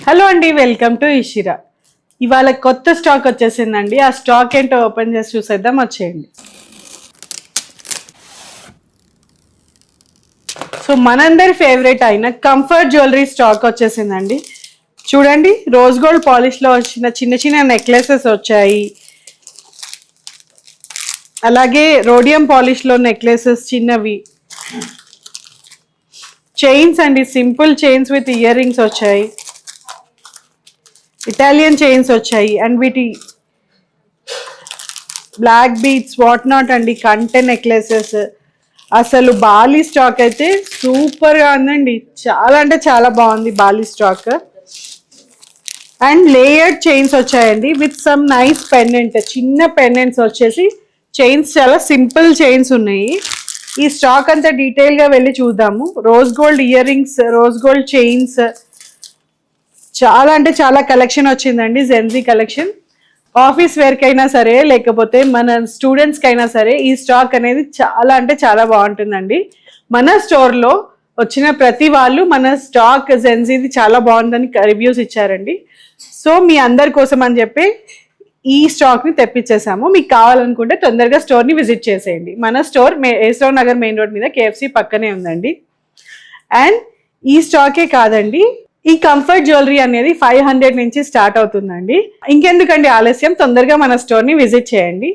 Hello అండి, welcome to Ishira. ఇవాళ కొత్త స్టాక్ వచ్చేసిందండి. ఆ స్టాక్ ఏంటో ఓపెన్ చేసి చూసేద్దాం, వచ్చేయండి. సో మనందరి ఫేవరెట్ అయిన కంఫర్ట్ జ్యువెలరీ స్టాక్ వచ్చేసిందండి. చూడండి, రోజ్ గోల్డ్ పాలిష్లో వచ్చిన చిన్న చిన్న నెక్లెసెస్ వచ్చాయి. అలాగే రోడియం పాలిష్లో నెక్లెసెస్ చిన్నవి, చైన్స్ అండి, simple chains with ear rings వచ్చాయి. ఇటాలియన్ చైన్స్ వచ్చాయి అండ్ వీటి బ్లాక్ బీట్స్ వాట్ నాట్ అండి, కంటె నెక్లెసెస్. అసలు బాలీ స్టాక్ అయితే సూపర్గా ఉందండి. చాలా అంటే చాలా బాగుంది బాలీ స్టాక్. అండ్ లేయర్డ్ చైన్స్ వచ్చాయండి విత్ సమ్ నైస్ పెండెంట్. చిన్న పెండెంట్స్ వచ్చేసి చైన్స్ చాలా సింపుల్ చైన్స్ ఉన్నాయి. ఈ స్టాక్ అంతా డీటెయిల్గా వెళ్ళి చూద్దాము. Rose gold earrings, rose gold chains, చాలా అంటే చాలా కలెక్షన్ వచ్చిందండి. Gen Z collection. ఆఫీస్ వేర్కైనా సరే లేకపోతే మన స్టూడెంట్స్కి అయినా సరే ఈ స్టాక్ అనేది చాలా అంటే చాలా బాగుంటుందండి. మన స్టోర్లో వచ్చిన ప్రతి వాళ్ళు మన స్టాక్ జెన్జీది చాలా బాగుందని రివ్యూస్ ఇచ్చారండి. సో మీ అందరి కోసం అని చెప్పి ఈ స్టాక్ని తెప్పించేసాము. మీకు కావాలనుకుంటే తొందరగా స్టోర్ని విజిట్ చేసేయండి. మన store Esarao Nagar main road మీద KFC పక్కనే ఉందండి. అండ్ ఈ స్టాకే కాదండి, ఈ కంఫర్ట్ జ్యువెలరీ అనేది 500 నుంచి స్టార్ట్ అవుతుందండి. ఇంకెందుకండి ఆలస్యం, తొందరగా మన స్టోర్ని విజిట్ చేయండి.